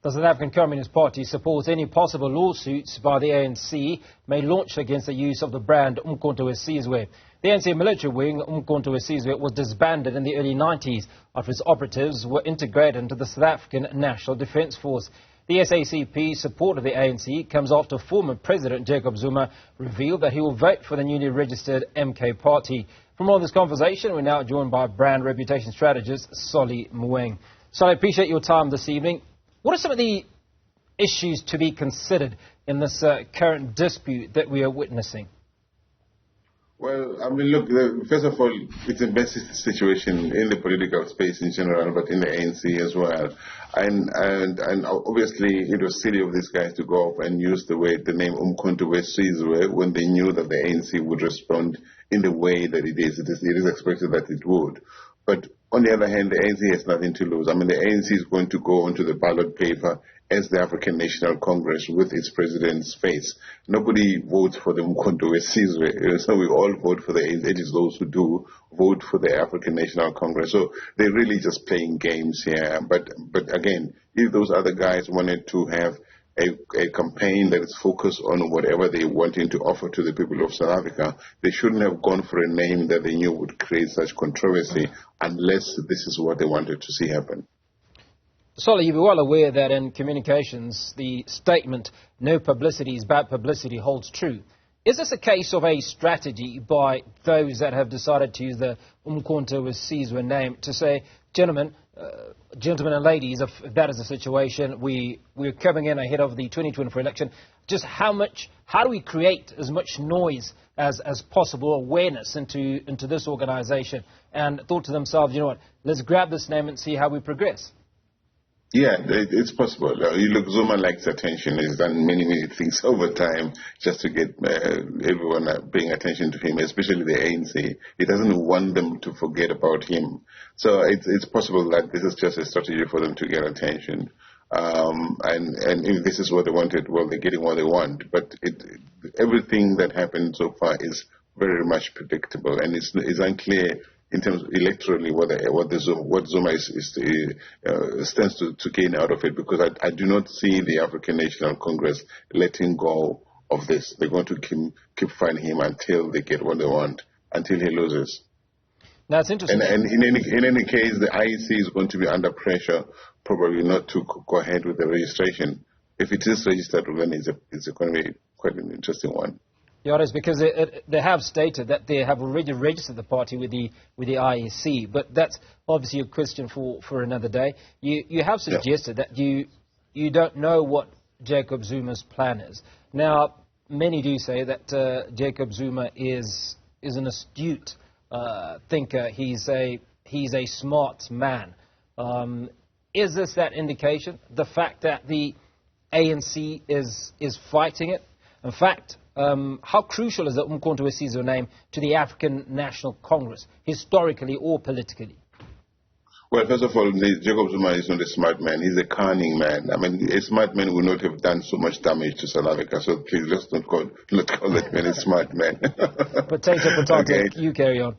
The South African Communist Party supports any possible lawsuits by the ANC may launch against the use of the brand uMkhonto weSizwe. The ANC military wing, uMkhonto weSizwe, was disbanded in the early 90s after its operatives were integrated into the South African National Defence Force. The SACP support of the ANC comes after former President Jacob Zuma revealed that he will vote for the newly registered MK party. For more of this conversation, we're now joined by brand reputation strategist Solly Moeng. Solly, I appreciate your time this evening. What are some of the issues to be considered in this current dispute that we are witnessing? Well, I mean, look, first of all, it's a messy situation in the political space in general, but in the ANC as well. And obviously, it was silly of these guys to go up and use the name uMkhonto weSizwe when they knew that the ANC would respond in the way that it is. It is expected that it would. But on the other hand, the ANC has nothing to lose. I mean, the ANC is going to go onto the ballot paper as the African National Congress with its president's face. Nobody votes for the uMkhonto weSizwe. So we all vote for the ANC. It is those who do vote for the African National Congress. So they're really just playing games here. But again, if those other guys wanted to have a campaign that is focused on whatever they wanting to offer to the people of South Africa, they shouldn't have gone for a name that they knew would create such controversy unless this is what they wanted to see happen. Solly, you'll be well aware that in communications, the statement, no publicity is bad publicity, holds true. Is this a case of a strategy by those that have decided to use the uMkhonto weSizwe name to say, gentlemen and ladies, if that is the situation, we're coming in ahead of the 2024 election, just how do we create as much noise as possible, awareness into this organization, and thought to themselves, you know what, let's grab this name and see how we progress? Yeah, it's possible. You look, Zuma likes attention. He's done many things over time just to get everyone paying attention to him, especially the ANC. He doesn't want them to forget about him. So it's possible that this is just a strategy for them to get attention. And if this is what they wanted, well, they're getting what they want. But everything that happened so far is very much predictable, and it's unclear in terms of electorally what Zuma stands to gain out of it, because I do not see the African National Congress letting go of this. They're going to keep fighting him until they get what they want, until he loses. That's interesting. And in any case, the IEC is going to be under pressure, probably not to go ahead with the registration. If it is registered, then it's going to be quite an interesting one. Yeah, it is, because they have stated that they have already registered the party with the IEC, but that's obviously a question for another day. You have suggested that you don't know what Jacob Zuma's plan is. Now, many do say that Jacob Zuma is an astute thinker. He's a smart man. Is this that indication? The fact that the ANC is fighting it? In fact, how crucial is the uMkhonto weSizwe name to the African National Congress, historically or politically? Well, first of all, Jacob Zuma is not a smart man. He's a cunning man. I mean, a smart man would not have done so much damage to South Africa. So please, let's not call that man a smart man. Potato, okay. You carry on.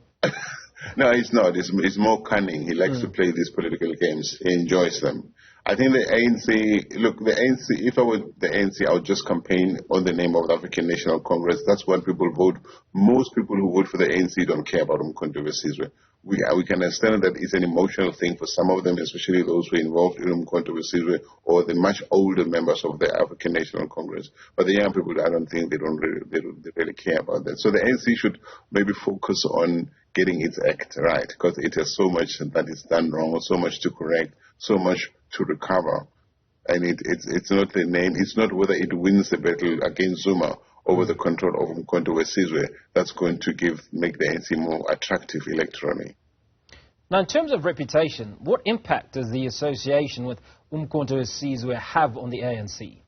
No, he's not. He's more cunning. He likes to play these political games. He enjoys them. I think the ANC, look, the ANC, if I were the ANC, I would just campaign on the name of the African National Congress. That's what people vote. Most people who vote for the ANC don't care about uMkhonto weSizwe. We can understand that it's an emotional thing for some of them, especially those who are involved in uMkhonto weSizwe or the much older members of the African National Congress. But the young people, I don't think they really care about that. So the ANC should maybe focus on getting its act right, because it has so much that is done wrong, so much to correct, so much to recover. And it's not the name, it's not whether it wins the battle against Zuma over the control of uMkhonto weSizwe that's going to make the ANC more attractive electorally. Now, in terms of reputation, what impact does the association with uMkhonto weSizwe have on the ANC?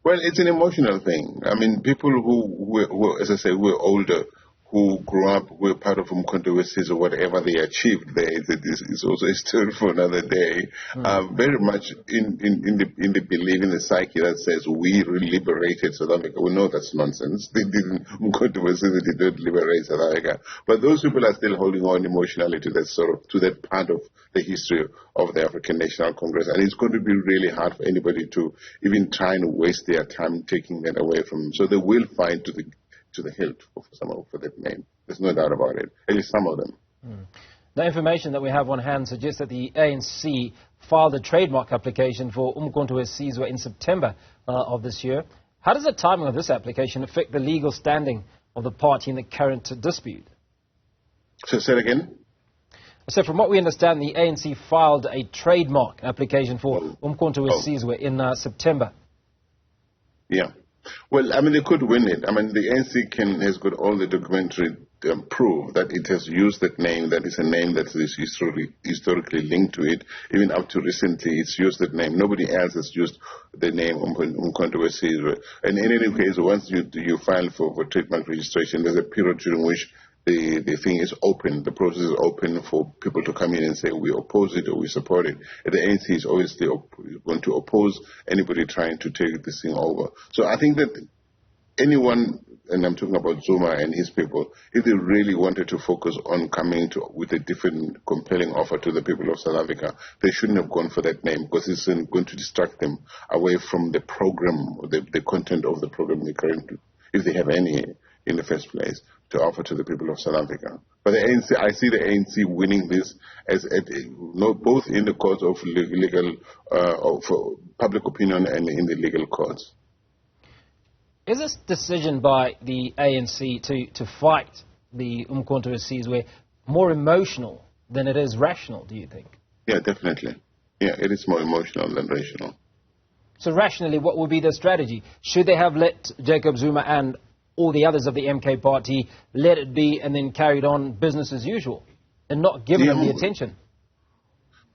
Well, it's an emotional thing. I mean, people who as I say, who are older, who grew up, were part of uMkhonto weSizwe, whatever they achieved there, it's also a story for another day. Very much in the belief, in the psyche that says we liberated South Africa. We know that's nonsense. They didn't. uMkhonto weSizwe did not liberate South Africa, but those people are still holding on emotionally to that to that part of the history of the African National Congress, and it's going to be really hard for anybody to even try and waste their time taking that away from them. So they will fight to the hilt for that name. There's no doubt about it. At least some of them. The information that we have on hand suggests that the ANC filed a trademark application for uMkhonto weSizwe in September of this year. How does the timing of this application affect the legal standing of the party in the current dispute? So say it again. So from what we understand, the ANC filed a trademark application for uMkhonto weSizwe in September. Yeah. Well, I mean, they could win it. I mean, the ANC has got all the documentary proof that it has used that name, that is a name that is historically linked to it. Even up to recently, it's used that name. Nobody else has used the name uMkhonto weSizwe. And in any case, once you file for trademark registration, there's a period during which the thing is open, the process is open for people to come in and say we oppose it or we support it. And the ANC is obviously going to oppose anybody trying to take this thing over. So I think that anyone, and I'm talking about Zuma and his people, if they really wanted to focus on coming with a different, compelling offer to the people of South Africa, they shouldn't have gone for that name, because it's going to distract them away from the program, the content of the program they're currently, if they have any in the first place, to offer to the people of South Africa. But the ANC, I see the ANC winning this both in the courts of public opinion and in the legal courts. Is this decision by the ANC to fight the uMkhonto weSizwe more emotional than it is rational, do you think? Yeah, definitely. Yeah, it is more emotional than rational. So rationally, what would be the strategy? Should they have let Jacob Zuma and all the others of the MK party let it be and then carried on business as usual and not given them the attention?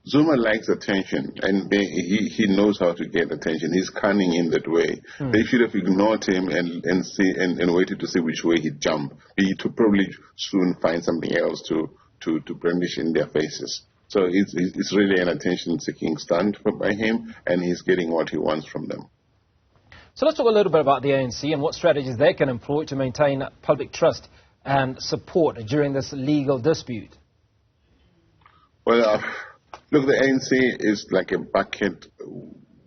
Zuma likes attention, and he knows how to get attention. He's cunning in that way. They should have ignored him and waited to see which way he'd jump. He to probably soon find something else to brandish in their faces. So it's really an attention-seeking stunt by him, and he's getting what he wants from them. So let's talk a little bit about the ANC and what strategies they can employ to maintain public trust and support during this legal dispute. Well, look, the ANC is like a bucket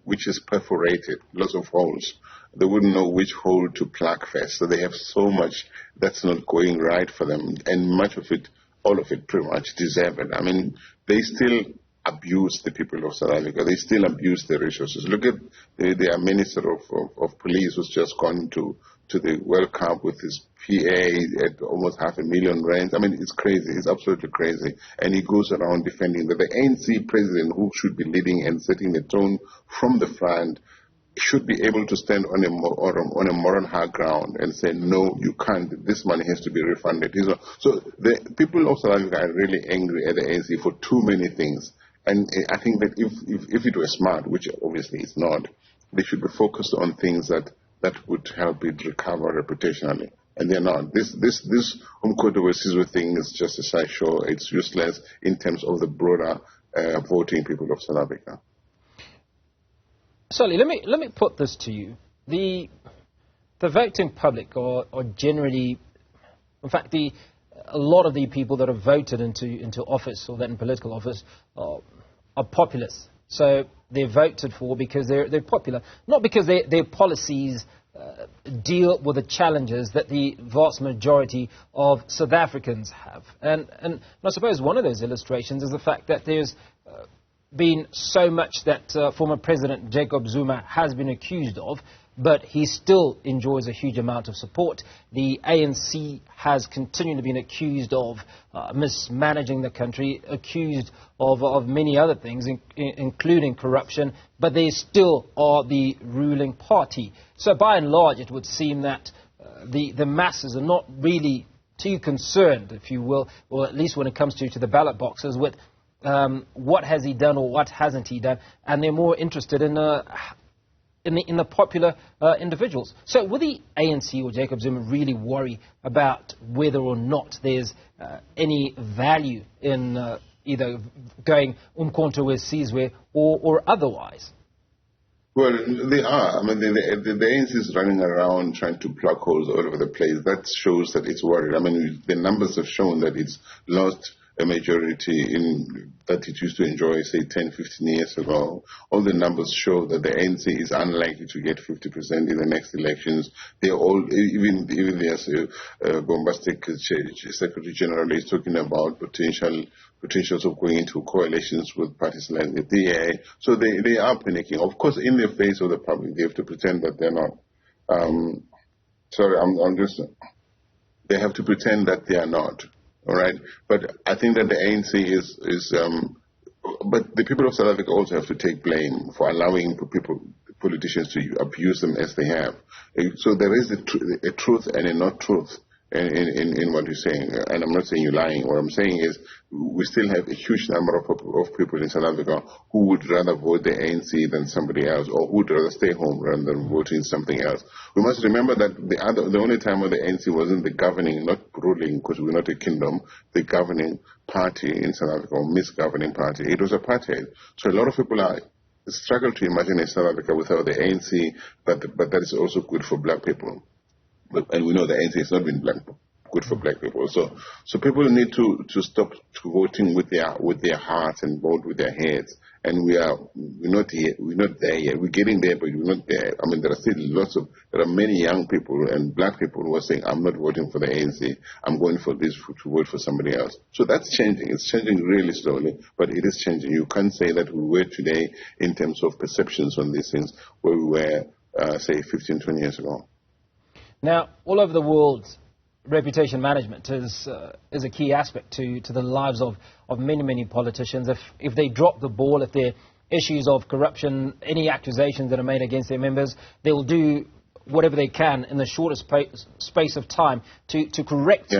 which is perforated, lots of holes. They wouldn't know which hole to plug first, so they have so much that's not going right for them, and much of it, all of it pretty much deserve it. I mean, they still abuse the people of South Africa. They still abuse their resources. Look at their Minister of Police who's just gone to the World Cup with his PA at almost R500,000. I mean, it's crazy. It's absolutely crazy. And he goes around defending that the ANC president, who should be leading and setting the tone from the front, should be able to stand on a moral high ground and say, no, you can't. This money has to be refunded. So the people of South Africa are really angry at the ANC for too many things. And I think that if it were smart, which obviously it's not, they should be focused on things that would help it recover reputationally. And they're not. This uMkhonto weSizwe thing is just a sideshow. It's useless in terms of the broader voting people of South Africa. Solly, let me put this to you. The voting public are generally, in fact, a lot of the people that have voted into office or that in political office are populists. So they're voted for because they're popular, not because their policies deal with the challenges that the vast majority of South Africans have. And I suppose one of those illustrations is the fact that there's been so much that former President Jacob Zuma has been accused of, but he still enjoys a huge amount of support. The ANC has continually been accused of mismanaging the country, accused of many other things, including corruption, but they still are the ruling party. So by and large, it would seem that the masses are not really too concerned, if you will, or at least when it comes to the ballot boxes, with what has he done or what hasn't he done, and they're more interested in in the popular individuals. So will the ANC or Jacob Zuma really worry about whether or not there's any value in either going uMkhonto weSizwe or otherwise? Well, they are. I mean, the ANC is running around trying to plug holes all over the place. That shows that it's worried. I mean, the numbers have shown that it's lost a majority that it used to enjoy, say, 10, 15 years ago. All the numbers show that the ANC is unlikely to get 50% in the next elections. They're all, even their bombastic Secretary General is talking about potentials of going into coalitions with parties like the DA. So they are panicking. Of course, in the face of the public, they have to pretend that they're not. They have to pretend that they are not. All right, but I think that the ANC but the people of South Africa also have to take blame for allowing politicians to abuse them as they have. So there is a truth and a not truth in what you're saying, and I'm not saying you're lying. What I'm saying is we still have a huge number of people in South Africa who would rather vote the ANC than somebody else, or who would rather stay home rather than voting something else. We must remember that the only time when the ANC wasn't the governing, not ruling, because we're not a kingdom, the governing party in South Africa, or misgoverning party, it was apartheid. So a lot of people struggle to imagine a South Africa without the ANC, but that is also good for black people. And we know the ANC has not been good for black people. So people need to stop voting with their hearts and vote with their heads. And we're not there yet. We're getting there, but we're not there. I mean, there are many young people and black people who are saying, I'm not voting for the ANC. I'm going for this to vote for somebody else. So that's changing. It's changing really slowly, but it is changing. You can't say that we were today in terms of perceptions on these things where we were, say, 15, 20 years ago. Now, all over the world, reputation management is a key aspect to the lives of many politicians. If they drop the ball, if there are issues of corruption, any accusations that are made against their members, they will do whatever they can in the shortest space of time to correct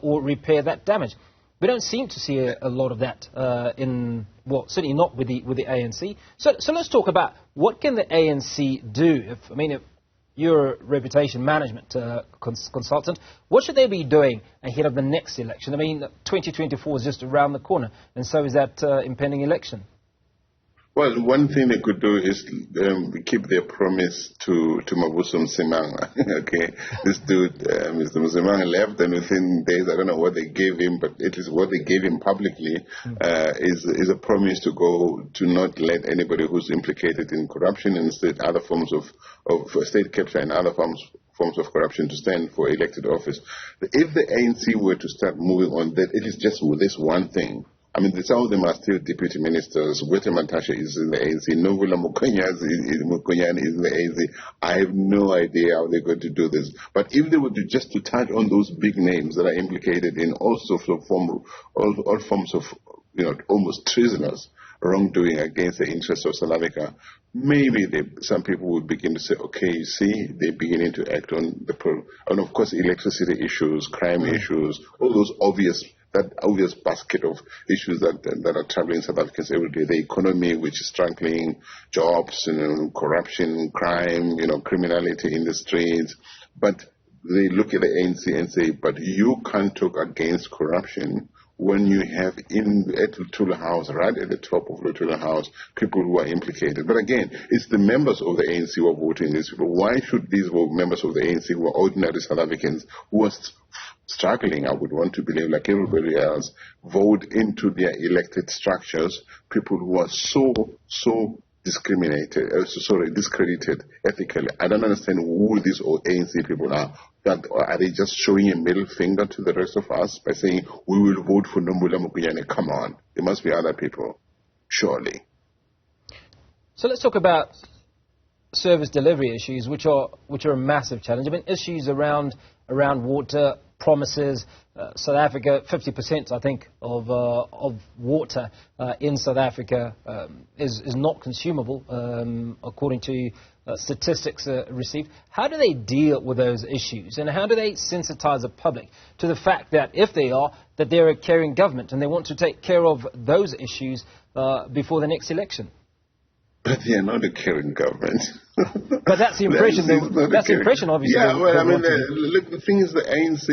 or repair that damage. We don't seem to see a lot of that certainly not with the ANC. So let's talk about what can the ANC do. If you're a reputation management consultant, what should they be doing ahead of the next election? 2024 is just around the corner, and so is that impending election. Well, one thing they could do is keep their promise to Mabuso Msimanga. Okay, this dude, Mr. Msimanga left, and within days, I don't know what they gave him, but it is what they gave him publicly is a promise to not let anybody who's implicated in corruption and other forms of state capture and other forms of corruption to stand for elected office. If the ANC were to start moving on that, it is just with this one thing. I mean, some of them are still deputy ministers. Gwete Mantashe is in the ANC. Novula Mukhonyane is in the ANC. I have no idea how they're going to do this. But if they were just to touch on those big names that are implicated in all forms of, almost treasonous wrongdoing against the interests of South Africa, maybe some people would begin to say, okay, you see, they're beginning to act on and of course, electricity issues, crime issues, all those obvious basket of issues that are troubling South Africans every day. The economy, which is struggling, jobs, corruption, crime, criminality in the streets. But they look at the ANC and say, but you can't talk against corruption when you have at Lutula House, right at the top of Lutula House, people who are implicated. But again, it's the members of the ANC who are voting these people. Why should these members of the ANC, who are ordinary South Africans, who are struggling, I would want to believe, like everybody else, vote into their elected structures, people who are so discriminated, discredited ethically? I don't understand who these ANC people are. Are they just showing a middle finger to the rest of us by saying, we will vote for Nombula Mokonyane? Come on. There must be other people, surely. So let's talk about service delivery issues, which are a massive challenge. Issues around water, promises. South Africa, 50%, I think, of water in South Africa is not consumable, according to statistics received. How do they deal with those issues, and how do they sensitize the public to the fact that if they are, that they're a caring government and they want to take care of those issues before the next election? But they are not a caring government. But that's the impression. That's the impression, obviously. Yeah, well, I mean, look, the thing is, the ANC,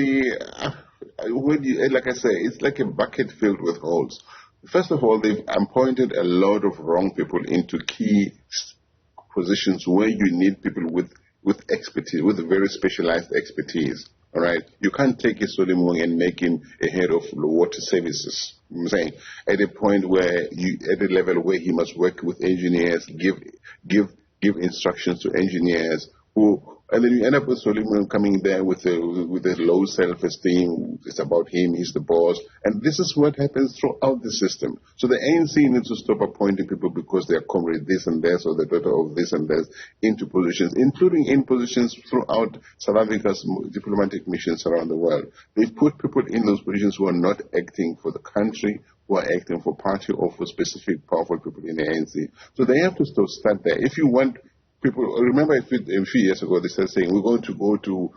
like I say, it's like a bucket filled with holes. First of all, they've appointed a lot of wrong people into key positions where you need people with expertise, with very specialized expertise. All right, you can't take a Solly Moeng and make him a head of water services. I'm saying at a point where at a level where he must work with engineers, give instructions to engineers and then you end up with Solly Moeng coming there with a low self-esteem. It's about him, he's the boss. And this is what happens throughout the system. So the ANC needs to stop appointing people because they are comrade this and this or the daughter of this and this into positions, including in positions throughout South Africa's diplomatic missions around the world. They've put people in those positions who are not acting for the country, who are acting for party or for specific powerful people in the ANC. So they have to start there. If you want people, remember a few years ago they started saying we're going to go to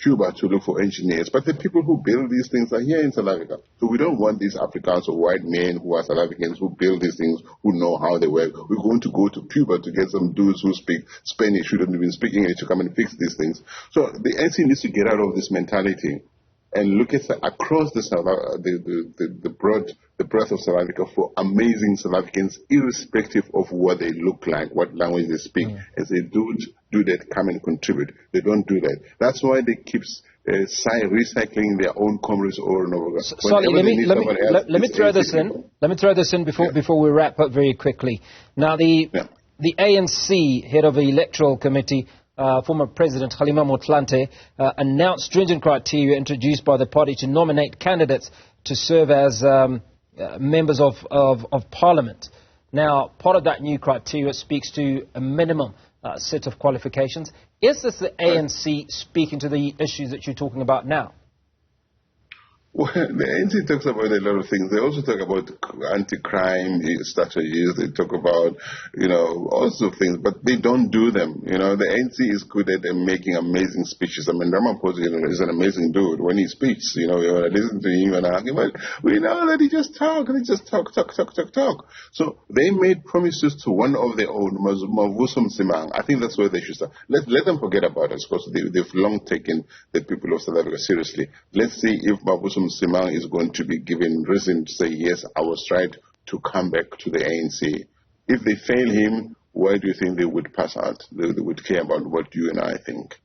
Cuba to look for engineers, but the people who build these things are here in South Africa. So we don't want these Africans or white men who are South Africans who build these things, who know how they work. We're going to go to Cuba to get some dudes who speak Spanish, who don't even speak English, to come and fix these things. So the ANC needs to get out of this mentality and look at across the breadth of South Africa for amazing South Africans, irrespective of what they look like, what language they speak. And say, do that, come and contribute. They don't do that. That's why they keep recycling their own comrades over and over again. Sorry, let me throw this in. Let me throw this in before we wrap up very quickly. Now, the ANC head of the Electoral Committee, former President Kgalema Motlanthe, announced stringent criteria introduced by the party to nominate candidates to serve as members of Parliament. Now, part of that new criteria speaks to a minimum set of qualifications. Is this the ANC speaking to the issues that you're talking about now? Well, the ANC talks about a lot of things. They also talk about anti-crime strategies. They talk about, all sorts of things, but they don't do them. The ANC is good at making amazing speeches. I mean, Ramaphosa is an amazing dude. When he speaks, you listen to him and argue, but we know that he just talk. So they made promises to one of their own, Mavusum Simang. I think that's where they should start. Let them forget about us, because they've long taken the people of South Africa seriously. Let's see if Mavusum Simang is going to be given reason to say, yes, I was right to come back to the ANC. If they fail him, why do you think they would pass out? They would care about what you and I think.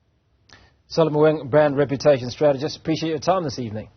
Solly Moeng, brand reputation strategist. Appreciate your time this evening.